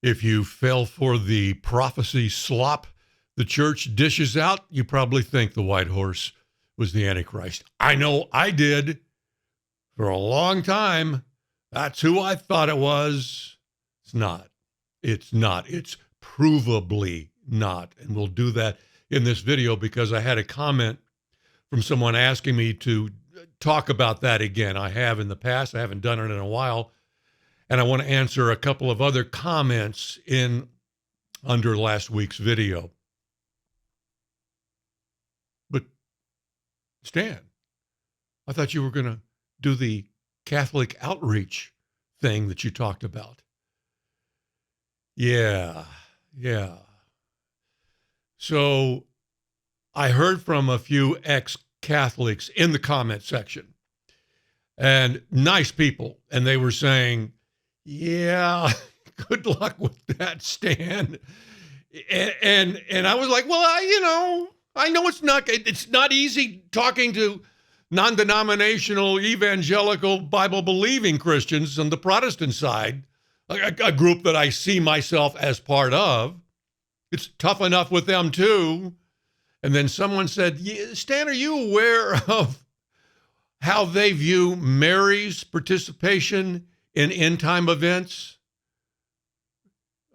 If you fell for the prophecy slop the church dishes out, you probably think the white horse was the Antichrist. I know I did for a long time. That's who I thought it was. It's not. It's not. It's provably not. And we'll do that in this video because I had a comment from someone asking me to talk about that again. I have in the past. I haven't done it in a while. And I want to answer a couple of other comments under last week's video. But Stan, I thought you were going to do the Catholic outreach thing that you talked about. Yeah. So I heard from a few ex-Catholics in the comment section, and nice people, and they were saying, yeah, good luck with that, Stan. And I was like, well, I know it's not easy talking to non-denominational, evangelical, Bible-believing Christians on the Protestant side, a group that I see myself as part of. It's tough enough with them too. And then someone said, Stan, are you aware of how they view Mary's participation in end-time events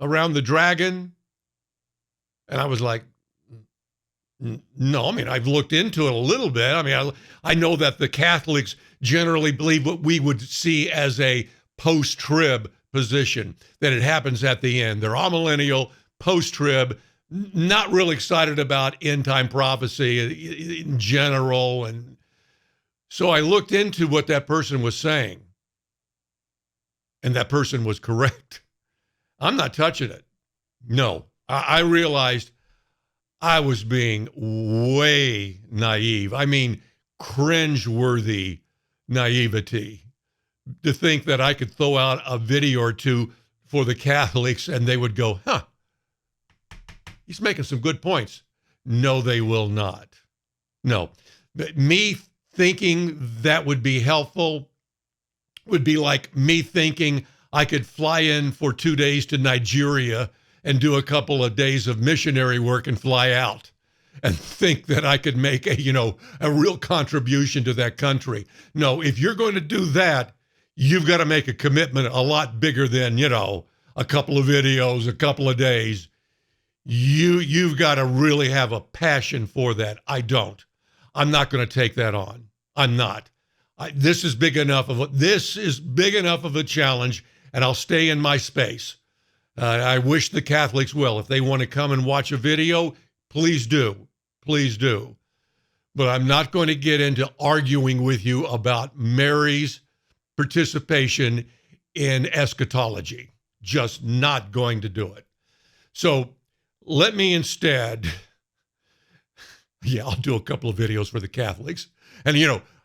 around the dragon? And I was like, no. I mean, I've looked into it a little bit. I mean, I know that the Catholics generally believe what we would see as a post-trib position, that it happens at the end. They're amillennial, post-trib, not really excited about end-time prophecy in general. And so I looked into what that person was saying, and that person was correct. I'm not touching it. No, I realized I was being way naive. I mean, cringe-worthy naivety to think that I could throw out a video or two for the Catholics and they would go, he's making some good points. No, they will not. No. Me thinking that would be helpful would be like me thinking I could fly in for 2 days to Nigeria and do a couple of days of missionary work and fly out and think that I could make a real contribution to that country. No, if you're going to do that, you've got to make a commitment a lot bigger than, a couple of videos, a couple of days. You've got to really have a passion for that. I don't. I'm not going to take that on. I'm not. This is big enough of a challenge, and I'll stay in my space. I wish the Catholics will. If they want to come and watch a video, please do. Please do. But I'm not going to get into arguing with you about Mary's participation in eschatology. Just not going to do it. So let me instead, I'll do a couple of videos for the Catholics. And,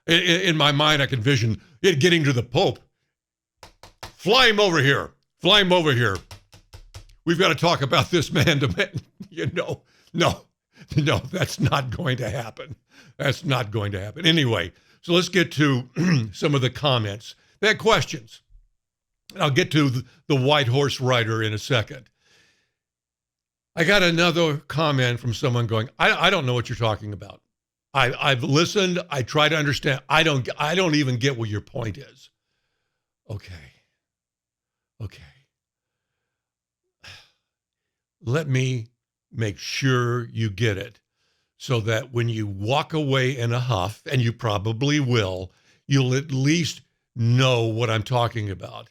in my mind, I can vision it getting to the Pope. Fly him over here. Fly him over here. We've got to talk about this man to man. No, that's not going to happen. That's not going to happen. Anyway, so let's get to some of the comments. They had questions. I'll get to the white horse rider in a second. I got another comment from someone going, I don't know what you're talking about. I've listened. I try to understand. I don't even get what your point is. Okay. Let me make sure you get it so that when you walk away in a huff, and you probably will, you'll at least know what I'm talking about.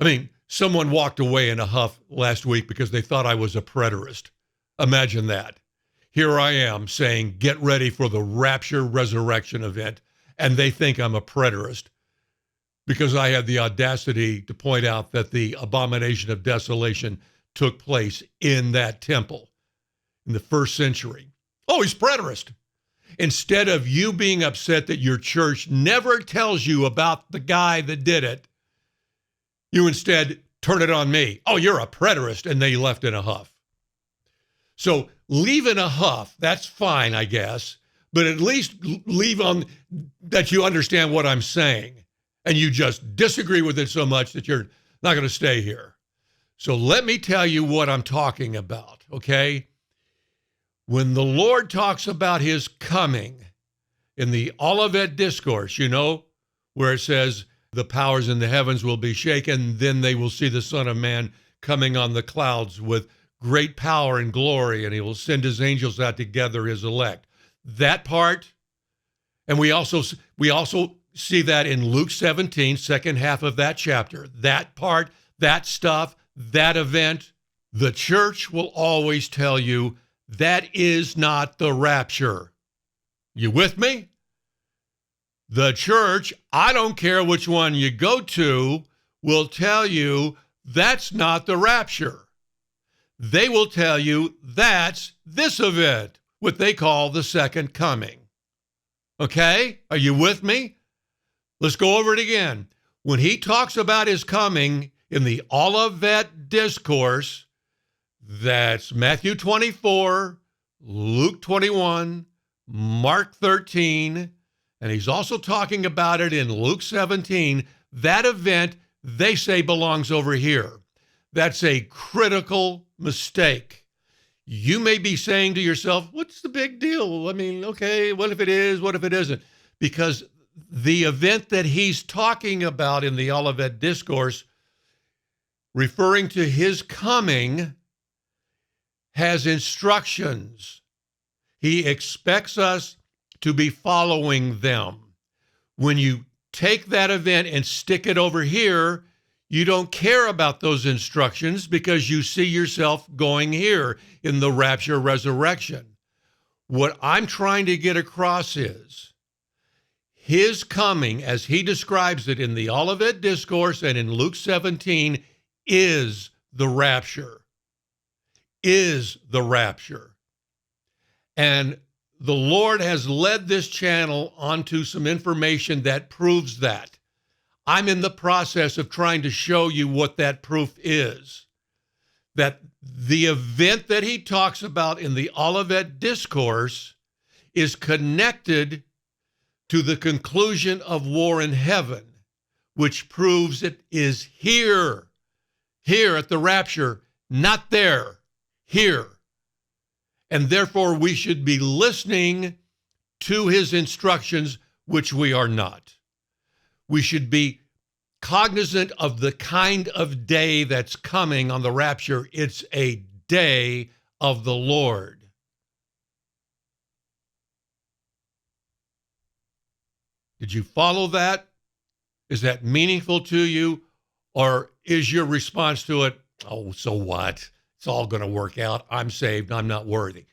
I mean, someone walked away in a huff last week because they thought I was a preterist. Imagine that. Here I am saying, get ready for the rapture resurrection event, and they think I'm a preterist because I had the audacity to point out that the abomination of desolation took place in that temple in the 1st century. Oh, he's preterist. Instead of you being upset that your church never tells you about the guy that did it, you instead turn it on me. Oh, you're a preterist, and they left in a huff. So leave in a huff, that's fine, I guess, but at least leave on that you understand what I'm saying, and you just disagree with it so much that you're not going to stay here. So let me tell you what I'm talking about, okay? When the Lord talks about his coming in the Olivet Discourse, you know, where it says the powers in the heavens will be shaken, then they will see the Son of Man coming on the clouds with great power and glory, and he will send his angels out to gather his elect. That part, and we also see that in Luke 17, second half of that chapter. That part, that stuff, that event, the church will always tell you that is not the rapture. You with me? The church, I don't care which one you go to, will tell you that's not the rapture. They will tell you that's this event, what they call the second coming. Okay? Are you with me? Let's go over it again. When he talks about his coming in the Olivet Discourse, that's Matthew 24, Luke 21, Mark 13, and he's also talking about it in Luke 17. That event, they say, belongs over here. That's a critical mistake. You may be saying to yourself, what's the big deal? I mean, okay, what if it is? What if it isn't? Because the event that he's talking about in the Olivet Discourse, referring to his coming, has instructions. He expects us to be following them. When you take that event and stick it over here, you don't care about those instructions because you see yourself going here in the rapture resurrection. What I'm trying to get across is his coming, as he describes it in the Olivet Discourse and in Luke 17, is the rapture. Is the rapture. And the Lord has led this channel onto some information that proves that. I'm in the process of trying to show you what that proof is. That the event that he talks about in the Olivet Discourse is connected to the conclusion of war in heaven, which proves it is here at the rapture, not there, here. And therefore we should be listening to his instructions, which we are not. We should be cognizant of the kind of day that's coming on the rapture. It's a day of the Lord. Did you follow that? Is that meaningful to you? Or is your response to it, oh, so what? It's all going to work out. I'm saved. I'm not worthy.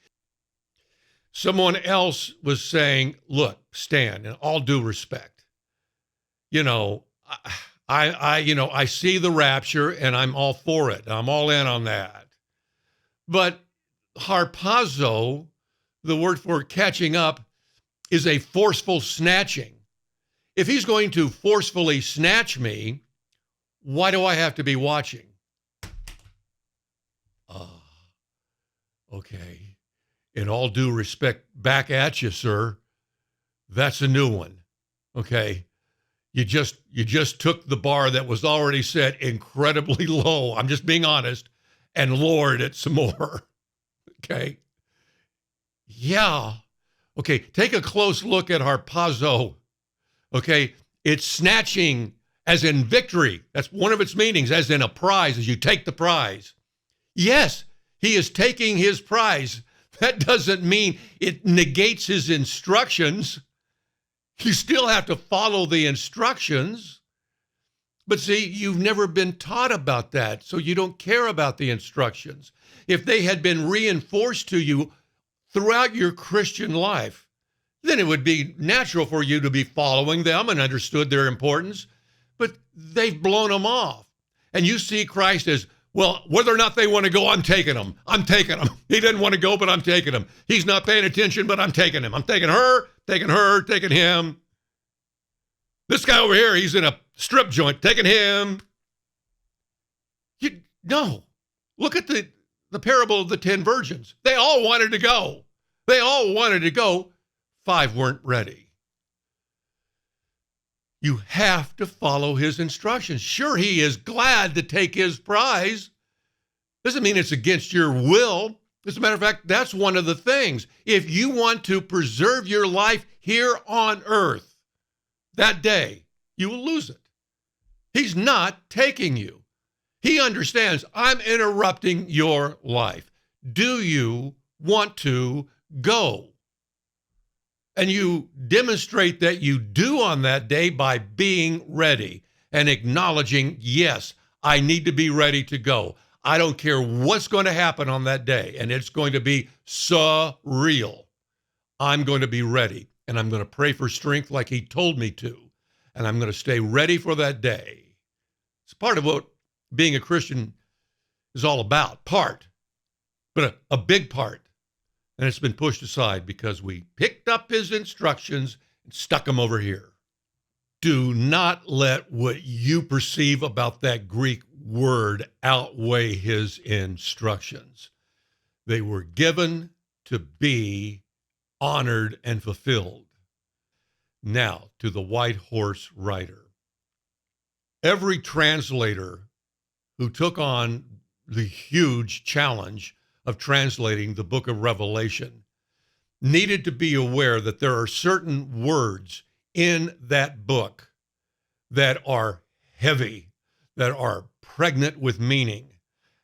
Someone else was saying, look, Stan, in all due respect, I see the rapture and I'm all for it. I'm all in on that. But harpazo, the word for catching up, is a forceful snatching. If he's going to forcefully snatch me, why do I have to be watching? Okay. In all due respect, back at you, sir. That's a new one. Okay. You just took the bar that was already set incredibly low. I'm just being honest, and lowered it some more. Okay. Yeah. Okay. Take a close look at harpazo. Okay. It's snatching as in victory. That's one of its meanings, as in a prize, as you take the prize. Yes, he is taking his prize. That doesn't mean it negates his instructions. You still have to follow the instructions. But see, you've never been taught about that, so you don't care about the instructions. If they had been reinforced to you throughout your Christian life, then it would be natural for you to be following them and understood their importance. But they've blown them off. And you see Christ as, well, whether or not they want to go, I'm taking them. I'm taking them. He didn't want to go, but I'm taking him. He's not paying attention, but I'm taking him. I'm taking her, taking him. This guy over here, he's in a strip joint, taking him. No. Look at the parable of the 10 virgins. They all wanted to go. They all wanted to go. 5 weren't ready. You have to follow his instructions. Sure, he is glad to take his prize, Doesn't mean it's against your will. As a matter of fact, that's one of the things. If you want to preserve your life here on earth that day, you will lose it. He's not taking you. He understands, I'm interrupting your life. Do you want to go? And you demonstrate that you do on that day by being ready and acknowledging, yes, I need to be ready to go. I don't care what's going to happen on that day, and it's going to be surreal. I'm going to be ready, and I'm going to pray for strength like he told me to, and I'm going to stay ready for that day. It's part of what being a Christian is all about, but a big part. And it's been pushed aside because we picked up his instructions and stuck them over here. Do not let what you perceive about that Greek word outweigh his instructions. They were given to be honored and fulfilled. Now, to the white horse rider. Every translator who took on the huge challenge of translating the book of Revelation needed to be aware that there are certain words in that book that are heavy, that are pregnant with meaning,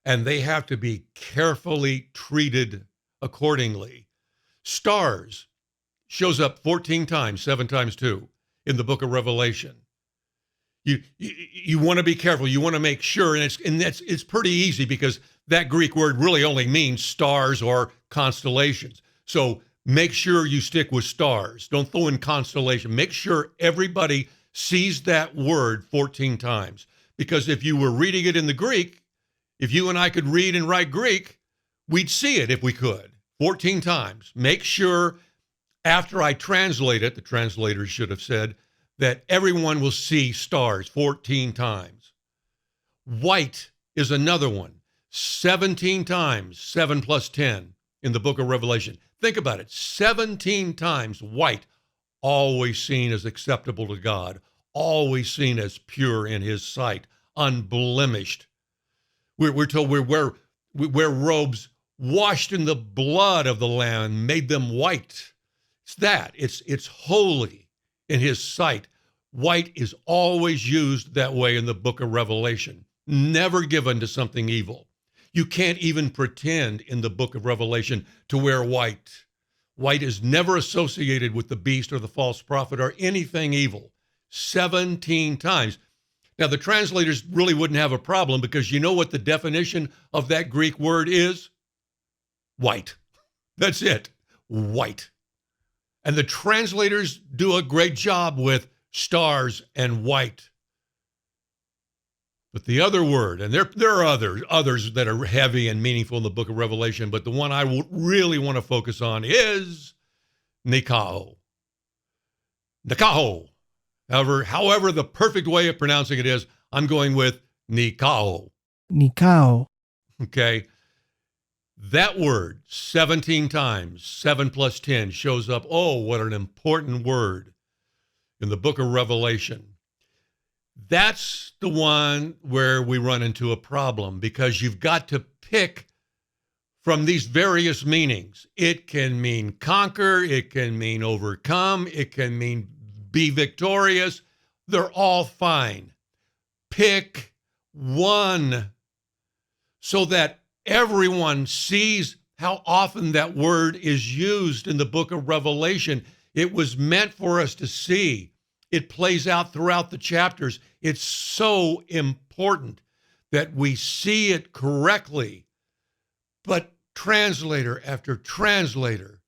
and they have to be carefully treated accordingly. Stars shows up 14 times, 7 times 2, in the book of Revelation. You want to be careful. You want to make sure, and it's pretty easy because that Greek word really only means stars or constellations. So make sure you stick with stars. Don't throw in constellation. Make sure everybody sees that word 14 times. Because if you were reading it in the Greek, if you and I could read and write Greek, we'd see it if we could, 14 times. Make sure after I translate it, the translators should have said, that everyone will see stars 14 times. White is another one. 17 times, 7 plus 10 in the book of Revelation. Think about it. 17 times white, always seen as acceptable to God, always seen as pure in his sight, unblemished. We're told we wear robes washed in the blood of the Lamb and made them white. It's that. It's holy in his sight. White is always used that way in the book of Revelation, never given to something evil. You can't even pretend in the book of Revelation to wear white. White is never associated with the beast or the false prophet or anything evil. 17 times. Now, the translators really wouldn't have a problem because you know what the definition of that Greek word is? White. That's it. White. And the translators do a great job with stars and white. But the other word, and there are others that are heavy and meaningful in the book of Revelation, but the one I really want to focus on is Nikao. Nikao. However, the perfect way of pronouncing it is, I'm going with Nikao. Nikao. Okay. That word 17 times, 7 plus 10 shows up. Oh, what an important word in the book of Revelation. That's the one where we run into a problem because you've got to pick from these various meanings. It can mean conquer, it can mean overcome, it can mean be victorious. They're all fine. Pick one so that everyone sees how often that word is used in the book of Revelation. It was meant for us to see. It plays out throughout the chapters. It's so important that we see it correctly. But translator after translator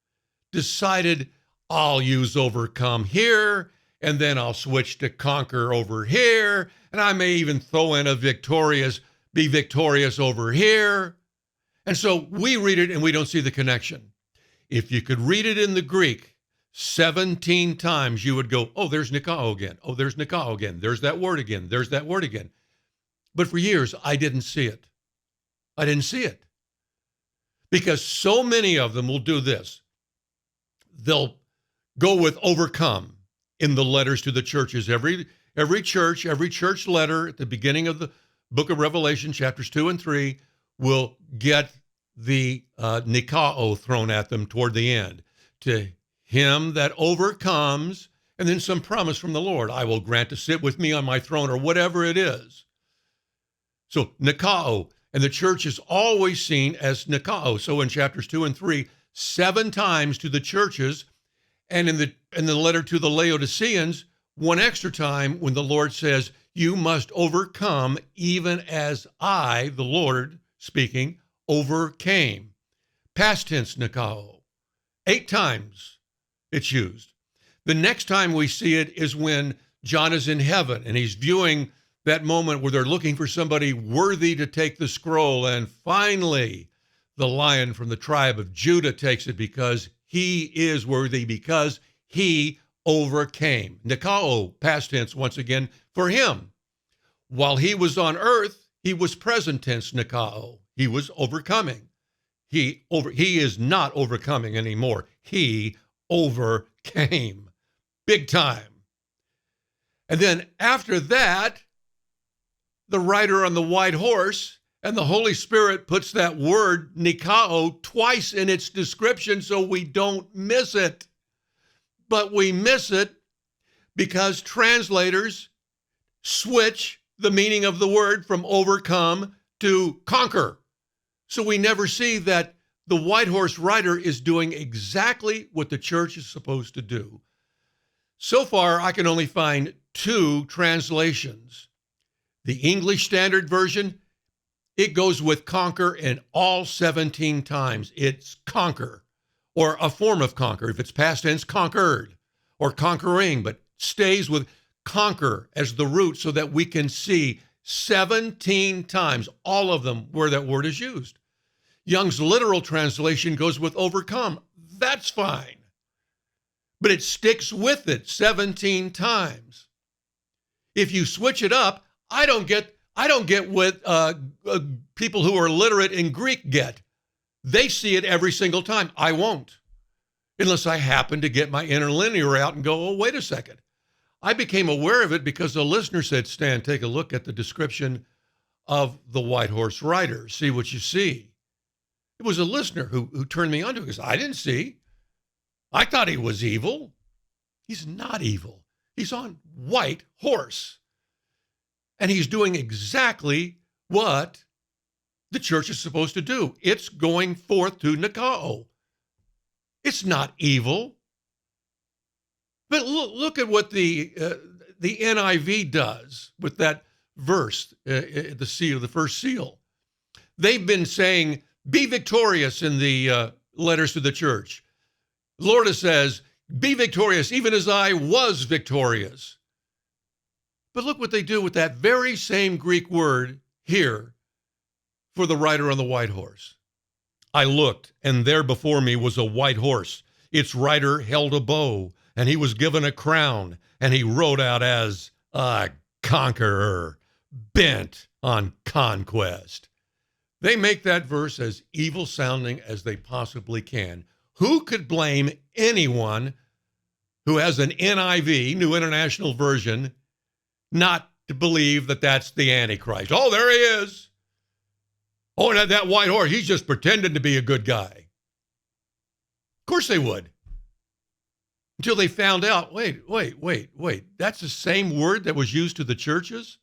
decided, I'll use overcome here, and then I'll switch to conquer over here, and I may even throw in be victorious over here. And so we read it and we don't see the connection. If you could read it in the Greek 17 times, you would go, oh, there's Nikao again. Oh, there's Nikao again. There's that word again. There's that word again. But for years, I didn't see it. I didn't see it. Because so many of them will do this. They'll go with overcome in the letters to the churches. Every church letter at the beginning of the book of Revelation, chapters 2 and 3, will get the Nikao thrown at them toward the end. To him that overcomes, and then some promise from the Lord, I will grant to sit with me on my throne, or whatever it is. So Nikao, and the church is always seen as Nikao. So in chapters 2 and 3, 7 times to the churches, and in the letter to the Laodiceans, one extra time when the Lord says, you must overcome even as I, the Lord speaking, overcame. Past tense Nikao. 8 times it's used. The next time we see it is when John is in heaven and he's viewing that moment where they're looking for somebody worthy to take the scroll. And finally, the Lion from the tribe of Judah takes it because he is worthy, because he overcame. Nikao, past tense once again, for him. While he was on earth, he was present tense Nikao. He was overcoming. He is not overcoming anymore. He overcame. Big time. And then after that, the rider on the white horse, and the Holy Spirit puts that word Nikao twice in its description so we don't miss it. But we miss it because translators switch the meaning of the word from overcome to conquer. So we never see that the white horse rider is doing exactly what the church is supposed to do. So far, I can only find 2 translations. The English Standard Version, it goes with conquer in all 17 times. It's conquer, or a form of conquer. If it's past tense, conquered, or conquering, but stays with conquer as the root so that we can see 17 times, all of them, where that word is used. Young's literal translation goes with overcome. That's fine. But it sticks with it 17 times. If you switch it up, I don't get what people who are literate in Greek get. They see it every single time. I won't, unless I happen to get my interlinear out and go, oh, wait a second. I became aware of it because a listener said, Stan, take a look at the description of the white horse rider. See what you see. It was a listener who turned me on to it because I didn't see. I thought he was evil. He's not evil. He's on white horse. And he's doing exactly what the church is supposed to do. It's going forth to Nikao. It's not evil. But look at what the NIV does with that verse, the seal, the first seal. They've been saying, be victorious in the letters to the church. Lorda says, be victorious even as I was victorious. But look what they do with that very same Greek word here for the rider on the white horse. I looked, and there before me was a white horse. Its rider held a bow, and he was given a crown, and he rode out as a conqueror, bent on conquest. They make that verse as evil sounding as they possibly can. Who could blame anyone who has an NIV, New International Version, not to believe that that's the Antichrist? Oh, there he is. Oh, and that white horse, he's just pretending to be a good guy. Of course they would. Until they found out, wait. That's the same word that was used to the churches?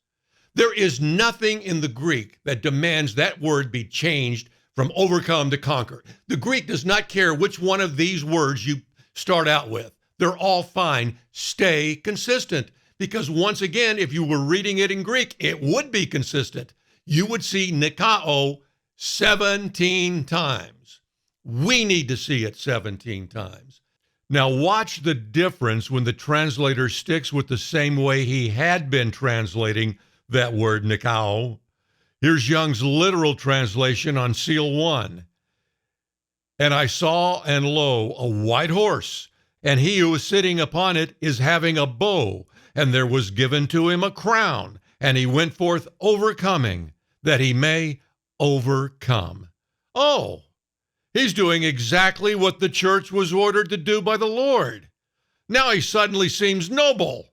There is nothing in the Greek that demands that word be changed from overcome to conquer. The Greek does not care which one of these words you start out with. They're all fine. Stay consistent. Because once again, if you were reading it in Greek, it would be consistent. You would see Nikao 17 times. We need to see it 17 times. Now watch the difference when the translator sticks with the same way he had been translating that word Nikao. Here's Young's literal translation on seal 1. And I saw, and lo, a white horse, and he who was sitting upon it is having a bow, and there was given to him a crown, and he went forth overcoming, that he may overcome. Oh, he's doing exactly what the church was ordered to do by the Lord. Now he suddenly seems noble.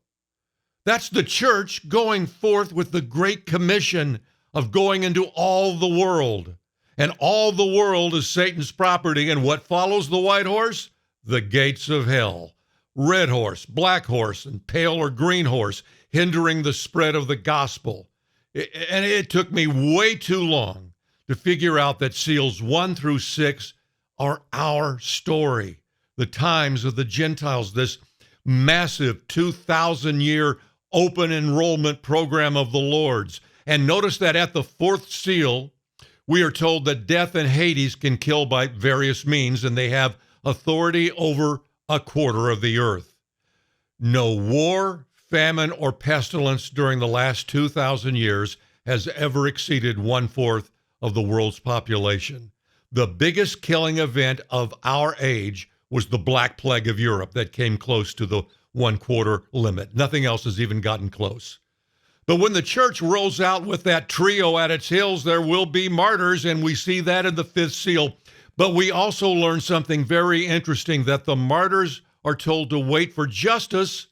That's the church going forth with the great commission of going into all the world. And all the world is Satan's property. And what follows the white horse? The gates of hell. Red horse, black horse, and pale or green horse, hindering the spread of the gospel. And it took me way too long to figure out that seals 1 through 6 are our story. The times of the Gentiles, this massive 2,000-year open enrollment program of the Lord's. And notice that at the 4th seal, we are told that death and Hades can kill by various means, and they have authority over a quarter of the earth. No war, famine, or pestilence during the last 2,000 years has ever exceeded 1/4 of the world's population. The biggest killing event of our age was the Black Plague of Europe that came close to the 1/4 limit. Nothing else has even gotten close. But when the church rolls out with that trio at its heels, there will be martyrs, and we see that in the 5th seal. But we also learn something very interesting, that the martyrs are told to wait for justice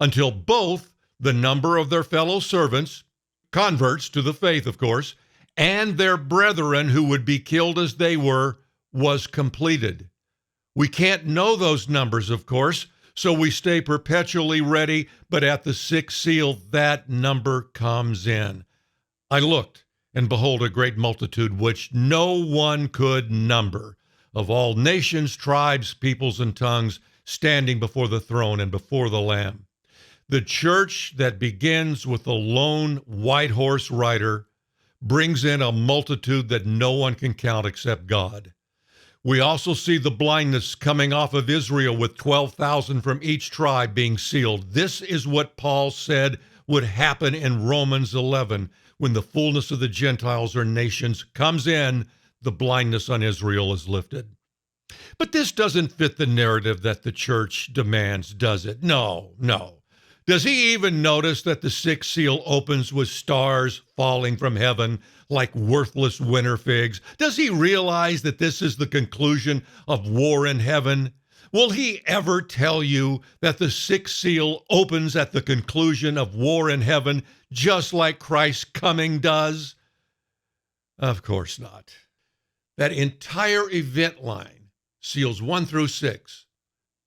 until both the number of their fellow servants, converts to the faith, of course, and their brethren who would be killed as they were, was completed. We can't know those numbers, of course, so we stay perpetually ready, but at the 6th seal, that number comes in. I looked, and behold, a great multitude which no one could number, of all nations, tribes, peoples, and tongues, standing before the throne and before the Lamb. The church that begins with the lone white horse rider brings in a multitude that no one can count except God. We also see the blindness coming off of Israel with 12,000 from each tribe being sealed. This is what Paul said would happen in Romans 11. When the fullness of the Gentiles or nations comes in, the blindness on Israel is lifted. But this doesn't fit the narrative that the church demands, does it? No. Does he even notice that the 6th seal opens with stars falling from heaven like worthless winter figs? Does he realize that this is the conclusion of war in heaven? Will he ever tell you that the 6th seal opens at the conclusion of war in heaven, just like Christ's coming does? Of course not. That entire event line, seals 1 through 6,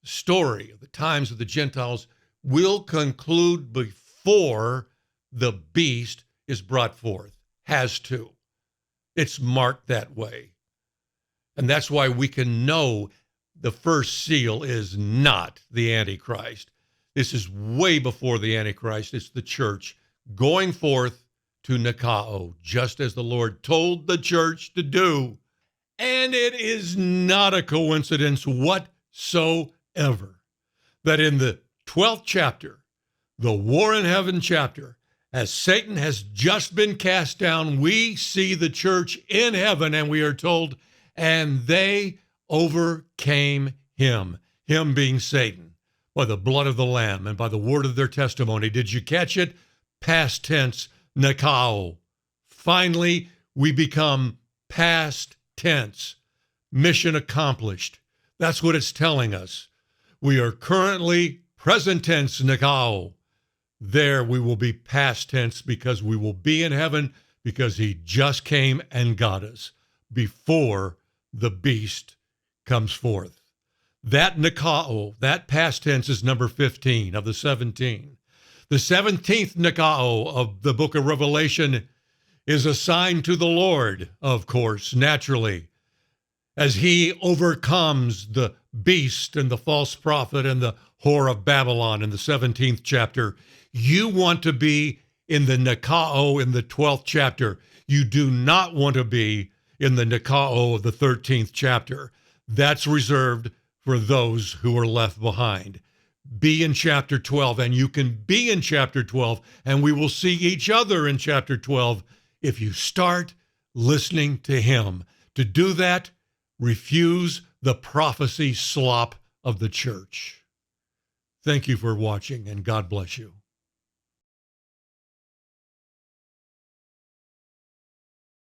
the story of the times of the Gentiles, will conclude before the beast is brought forth. Has to. It's marked that way. And that's why we can know the 1st seal is not the Antichrist. This is way before the Antichrist. It's the church going forth to Nikao, just as the Lord told the church to do. And it is not a coincidence whatsoever that in the 12th chapter, the War in Heaven chapter, as Satan has just been cast down, we see the church in heaven, and we are told, and they overcame him being Satan, by the blood of the Lamb and by the word of their testimony. Did you catch it? Past tense, Nikao. Finally, we become past tense. Mission accomplished. That's what it's telling us. We are currently present tense, Nikao. There we will be past tense because we will be in heaven because he just came and got us before the beast comes forth. That Nikao, that past tense, is number 15 of the 17. The 17th Nikao of the book of Revelation is assigned to the Lord, of course, naturally, as he overcomes the beast and the false prophet and the whore of Babylon in the 17th chapter. You want to be in the Nikao in the 12th chapter. You do not want to be in the Nikao of the 13th chapter. That's reserved for those who are left behind. Be in chapter 12, and you can be in chapter 12, and we will see each other in chapter 12 if you start listening to him. To do that, refuse the prophecy slop of the church. Thank you for watching, and God bless you.